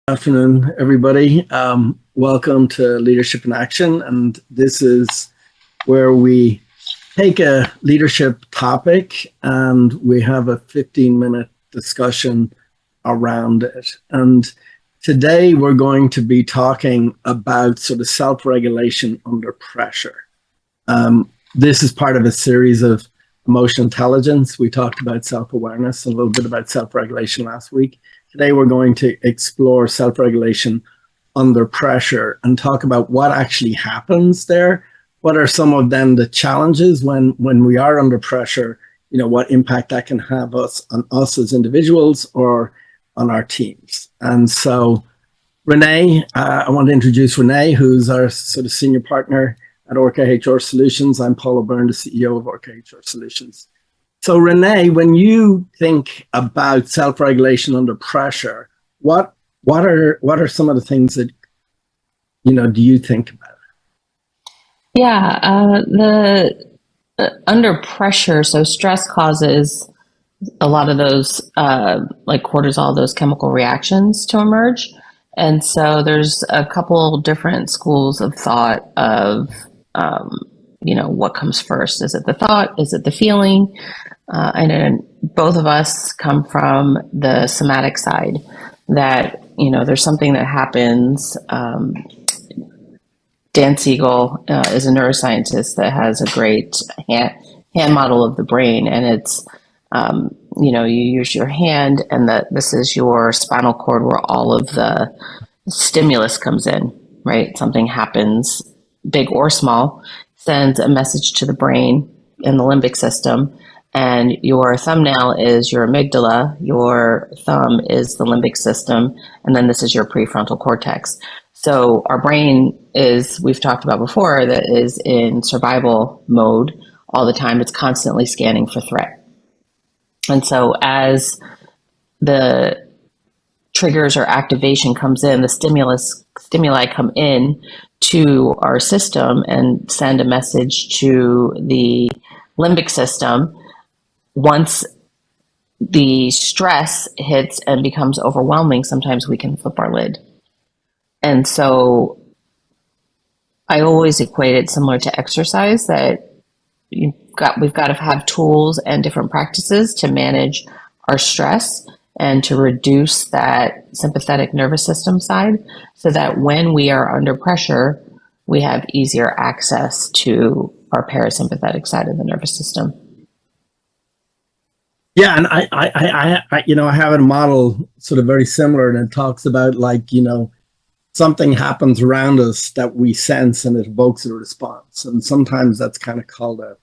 Afternoon, everybody. Welcome to Leadership in Action. And this is where we take a leadership topic and we have a 15-minute discussion around it. And today we're going to be talking about sort of self-regulation under pressure. This is part of a series of emotional intelligence. We talked about self-awareness and a little bit about self-regulation last week. Today, we're going to explore self-regulation under pressure and talk about what actually happens there. What are some of them the challenges when we are under pressure, what impact that can have on us as individuals or on our teams. And so Renee, I want to introduce Renee, who's our sort of senior partner at Orca HR Solutions. I'm Paul O'Byrne, the CEO of Orca HR Solutions. So Renee, when you think about self-regulation under pressure, what are some of the things that do you think about? Yeah, under pressure, so stress causes a lot of those like cortisol, those chemical reactions to emerge. And so there's a couple different schools of thought of what comes first. Is it the thought? Is it the feeling? And then both of us come from the somatic side that, there's something that happens. Dan Siegel is a neuroscientist that has a great hand model of the brain. And it's, you use your hand and this is your spinal cord where all of the stimulus comes in, right? Something happens, big or small, sends a message to the brain in the limbic system. And your thumbnail is your amygdala, your thumb is the limbic system, and then this is your prefrontal cortex. So our brain is, we've talked about before, that is in survival mode all the time. It's constantly scanning for threat. And so as the triggers or activation comes in, the stimuli come in to our system and send a message to the limbic system. Once the stress hits and becomes overwhelming, sometimes we can flip our lid. And so I always equate it similar to exercise, that we've got to have tools and different practices to manage our stress and to reduce that sympathetic nervous system side so that when we are under pressure, we have easier access to our parasympathetic side of the nervous system. Yeah, and I have a model sort of very similar, and it talks about something happens around us that we sense and it evokes a response. And sometimes that's kind of called a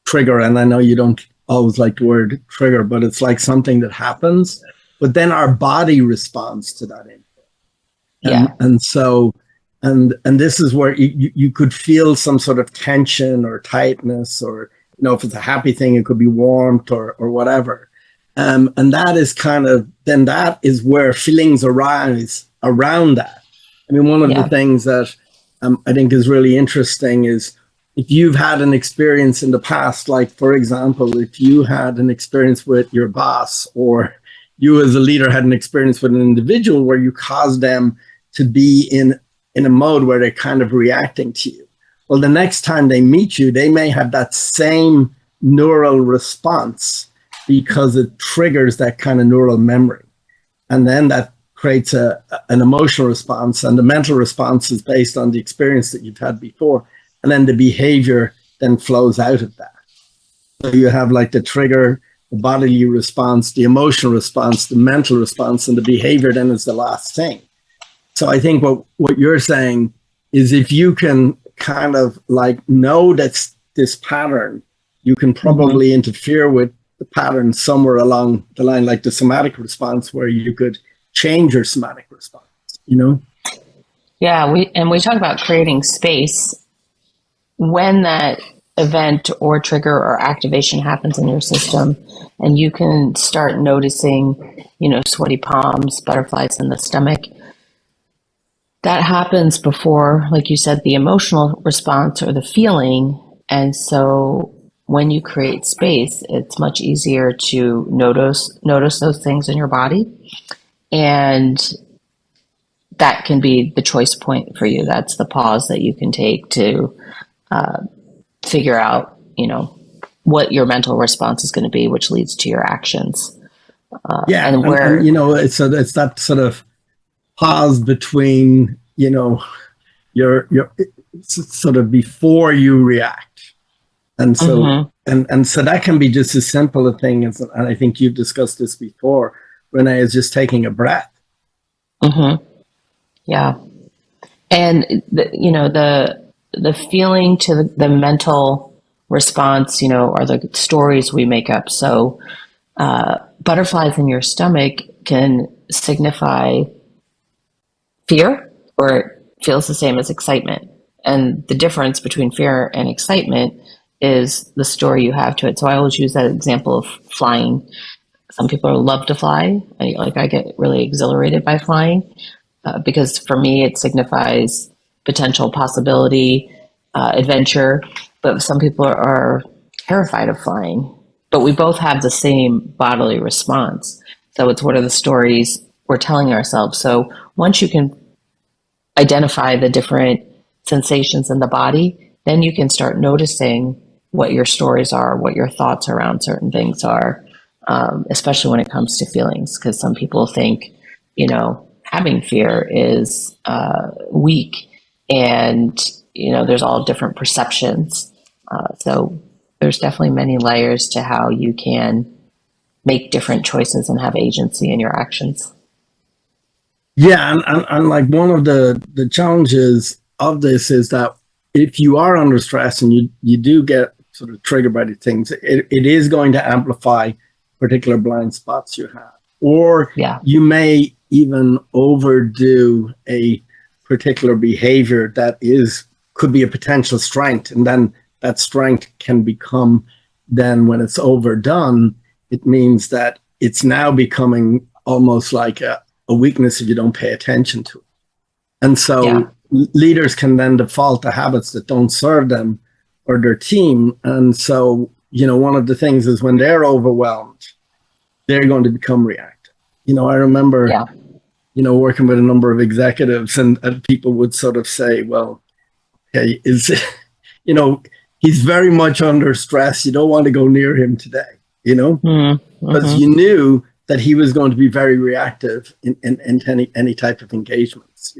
trigger. And I know you don't always like the word trigger, but it's like something that happens, but then our body responds to that input. And so this is where you could feel some sort of tension or tightness, or if it's a happy thing, it could be warmth or whatever. And that is then that is where feelings arise around that. I mean, one of the things that I think is really interesting is if you've had an experience in the past, like, for example, if you had an experience with your boss, or you as a leader had an experience with an individual where you caused them to be in a mode where they're kind of reacting to you. Well, the next time they meet you, they may have that same neural response because it triggers that kind of neural memory. And then that creates an emotional response, and the mental response is based on the experience that you've had before. And then the behavior then flows out of that. So you have like the trigger, the bodily response, the emotional response, the mental response, and the behavior then is the last thing. So I think what you're saying is if you can kind of know that's this pattern, you can probably interfere with the pattern somewhere along the line, like the somatic response, where you could change your somatic response, Yeah, we talk about creating space when that event or trigger or activation happens in your system, and you can start noticing, sweaty palms, butterflies in the stomach. That happens before, like you said, the emotional response or the feeling. And so when you create space, it's much easier to notice those things in your body and that can be the choice point for you. That's the pause that you can take to figure out, what your mental response is going to be, which leads to your actions. And it's that sort of pause between, your sort of before you react. And so, and so that can be just as simple a thing as, and I think you've discussed this before, Renee, is just taking a breath. Yeah. And the feeling to the mental response, are the stories we make up. So, butterflies in your stomach can signify fear, or it feels the same as excitement. And the difference between fear and excitement is the story you have to it. So I always use that example of flying. Some people love to fly. I get really exhilarated by flying because for me it signifies potential possibility, adventure. But some people are terrified of flying. But we both have the same bodily response. So it's what are the stories we're telling ourselves. So once you can identify the different sensations in the body, then you can start noticing what your stories are, what your thoughts around certain things are, especially when it comes to feelings. Because some people think, having fear is weak, and there's all different perceptions. So there's definitely many layers to how you can make different choices and have agency in your actions. Yeah, and like one of the challenges of this is that if you are under stress and you do get sort of triggered by the things, it is going to amplify particular blind spots you have. Or you may even overdo a particular behavior that could be a potential strength, and then that strength can become, then when it's overdone, it means that it's now becoming almost like a weakness if you don't pay attention to it. And so leaders can then default to habits that don't serve them or their team. And so, one of the things is when they're overwhelmed, they're going to become reactive. I remember, working with a number of executives and people would sort of say, well, okay, he's very much under stress. You don't want to go near him today, because you knew that he was going to be very reactive in any type of engagements,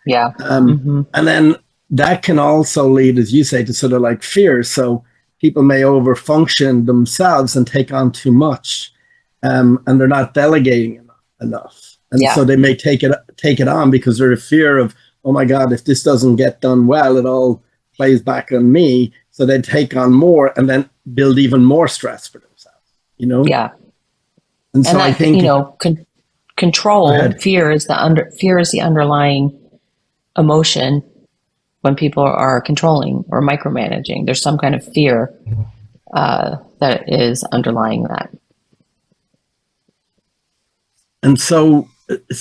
And then that can also lead, as you say, to sort of like fear. So people may overfunction themselves and take on too much, and they're not delegating enough. And so they may take it on because they're in fear of, oh my God, if this doesn't get done well, it all plays back on me. So they take on more and then build even more stress for themselves, Yeah. And so I think, control, fear is the underlying emotion when people are controlling or micromanaging. There's some kind of fear that is underlying that. And so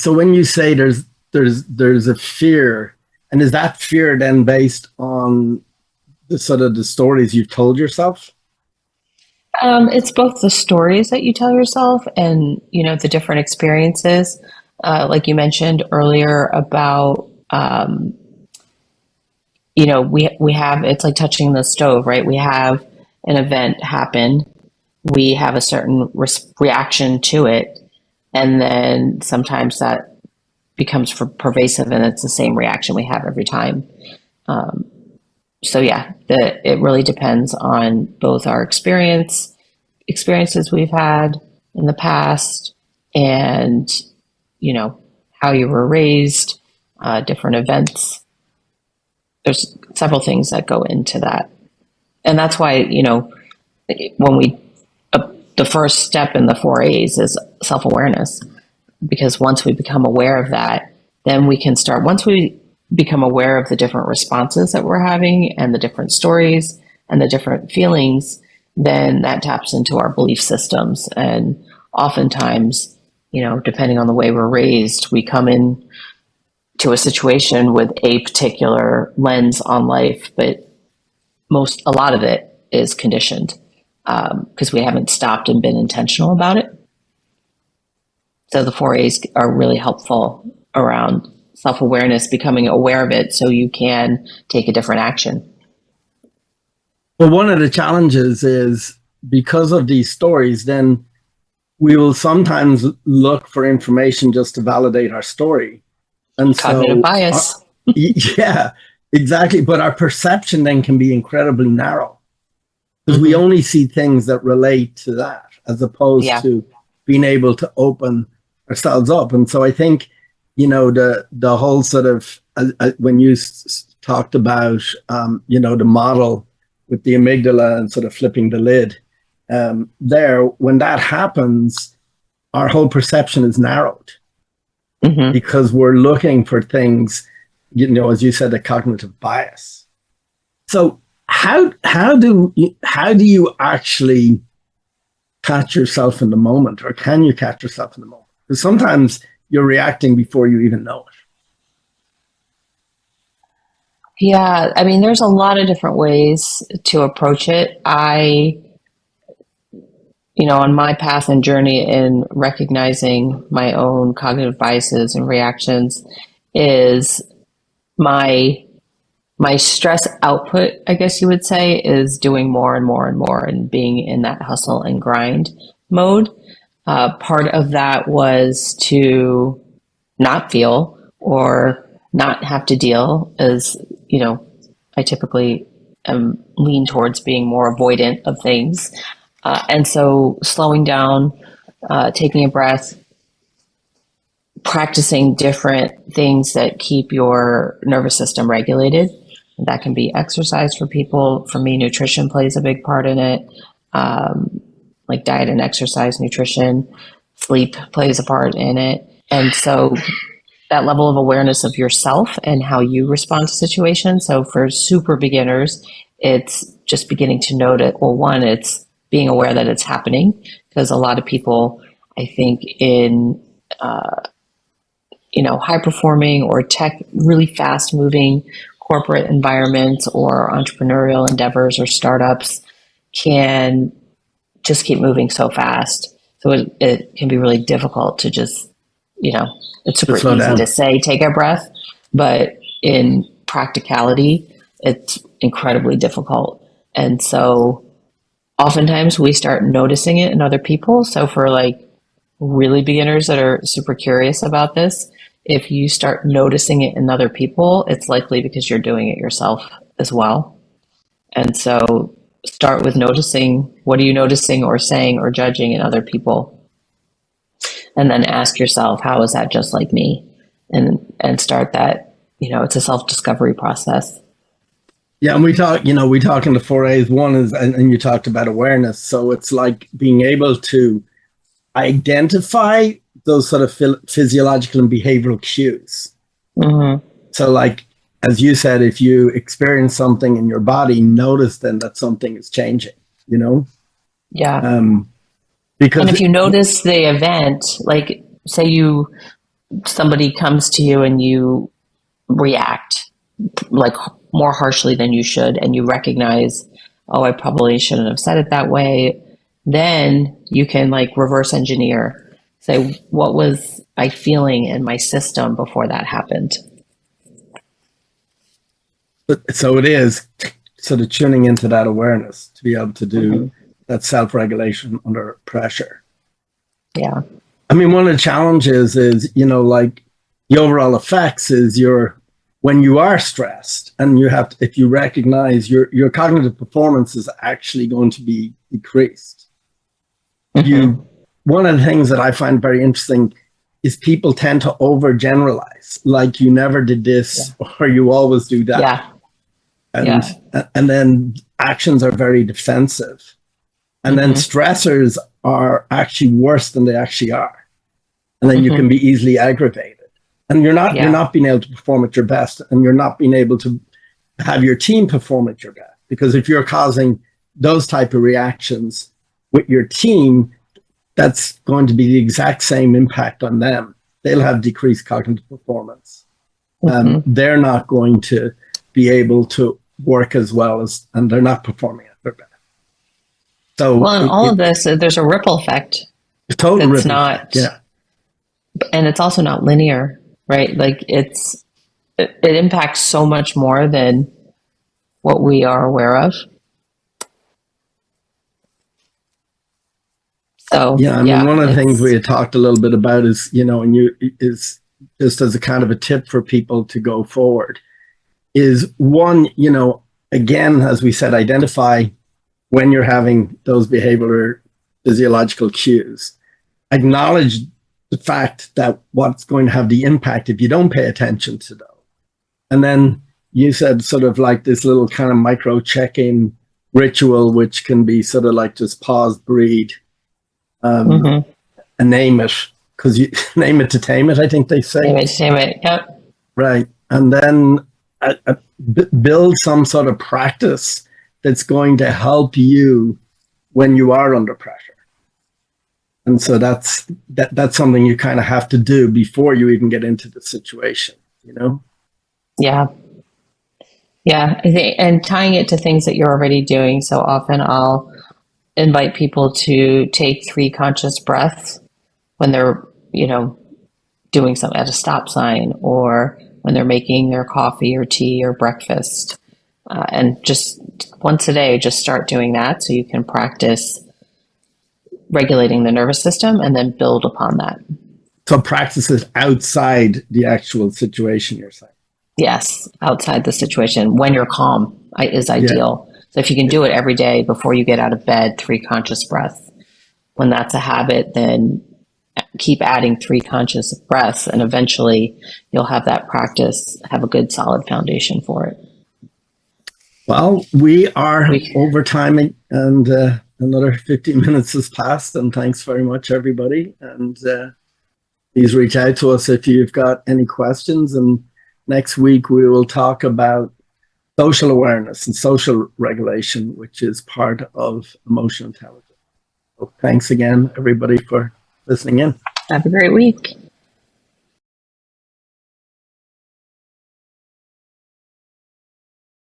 when you say there's a fear, and is that fear then based on the sort of the stories you've told yourself? It's both the stories that you tell yourself and, the different experiences. Like you mentioned earlier about, we have, it's like touching the stove, right? We have an event happen. We have a certain reaction to it. And then sometimes that becomes pervasive and it's the same reaction we have every time. It really depends on both our experiences we've had in the past and, how you were raised, different events. There's several things that go into that. And that's why, when the first step in the 4A's is self-awareness, because once we become aware of that, then we can start, once we become aware of the different responses that we're having and the different stories and the different feelings, then that taps into our belief systems. And oftentimes, depending on the way we're raised, we come in to a situation with a particular lens on life, but a lot of it is conditioned because we haven't stopped and been intentional about it. So the 4A's are really helpful around self-awareness, becoming aware of it so you can take a different action. Well, one of the challenges is because of these stories, then we will sometimes look for information just to validate our story. And Cognitive bias. Yeah, exactly. But our perception then can be incredibly narrow because we only see things that relate to that as opposed to being able to open ourselves up. And so I think, the whole sort of, when you talked about, the model with the amygdala and sort of flipping the lid, when that happens, our whole perception is narrowed because we're looking for things, as you said, the cognitive bias. So how do you actually catch yourself in the moment, or can you catch yourself in the moment? Because sometimes you're reacting before you even know it. Yeah, I mean, there's a lot of different ways to approach it. On my path and journey in recognizing my own cognitive biases and reactions is my stress output, I guess you would say, is doing more and more and more and being in that hustle and grind mode. Part of that was to not feel or not have to deal, as I typically lean towards being more avoidant of things. And so slowing down, taking a breath, practicing different things that keep your nervous system regulated. That can be exercise for people. For me, nutrition plays a big part in it, like diet and exercise, nutrition, sleep plays a part in it. And so that level of awareness of yourself and how you respond to situations. So for super beginners, it's just beginning to note well, one, it's being aware that it's happening, because a lot of people, I think, in high performing or tech, really fast moving corporate environments or entrepreneurial endeavors or startups can just keep moving so fast. So it can be really difficult to just, it's super easy to say, take a breath, but in practicality, it's incredibly difficult. And so oftentimes we start noticing it in other people. So for really beginners that are super curious about this, if you start noticing it in other people, it's likely because you're doing it yourself as well. And so start with noticing, what are you noticing or saying or judging in other people? And then ask yourself, how is that just like me? And start that, it's a self-discovery process. Yeah, and we talk in the 4 A's. One is, and you talked about awareness. So it's like being able to identify those sort of physiological and behavioral cues. So as you said, if you experience something in your body, notice then that something is changing, Yeah. Because if you notice the event, like say somebody comes to you and you react more harshly than you should, and you recognize, oh, I probably shouldn't have said it that way. Then you can reverse engineer, say, what was I feeling in my system before that happened? So it is sort of tuning into that awareness to be able to do that self-regulation under pressure. Yeah. I mean, one of the challenges is, the overall effects is when you are stressed and if you recognize your cognitive performance is actually going to be decreased. One of the things that I find very interesting is people tend to overgeneralize, you never did this or you always do that. And then actions are very defensive. And then stressors are actually worse than they actually are. And then you can be easily aggravated. And you're not being able to perform at your best, and you're not being able to have your team perform at your best. Because if you're causing those type of reactions with your team, that's going to be the exact same impact on them. They'll have decreased cognitive performance. They're not going to be able to work as well and they're not performing at their best. So, in all of this, there's a ripple effect. Total ripple effect, yeah. And it's also not linear. right? Like it impacts so much more than what we are aware of. So Yeah, I mean, one of the things we had talked a little bit about is, is just as a kind of a tip for people to go forward is one, again, as we said, identify when you're having those behavioral or physiological cues. Acknowledge the fact that what's going to have the impact if you don't pay attention to those. And then you said sort of like this little kind of micro check-in ritual, which can be sort of like just pause, breathe, and name it, because you name it to tame it, I think they say. Name it to tame it, yep. Right. And then build some sort of practice that's going to help you when you are under pressure. And so that's something you kind of have to do before you even get into the situation, Yeah. Yeah. And tying it to things that you're already doing. So often I'll invite people to take 3 conscious breaths when they're, doing something at a stop sign, or when they're making their coffee or tea or breakfast. And just once a day, just start doing that so you can practice regulating the nervous system and then build upon that. So practice it outside the actual situation, you're saying? Yes, outside the situation when you're calm is ideal. Yeah. So if you can do it every day before you get out of bed, 3 conscious breaths. When that's a habit, then keep adding 3 conscious breaths, and eventually you'll have that practice, have a good solid foundation for it. Well, we are over time, and another 15 minutes has passed, and thanks very much, everybody. And please reach out to us if you've got any questions. And next week we will talk about social awareness and social regulation, which is part of emotional intelligence. So thanks again, everybody, for listening in. Have a great week.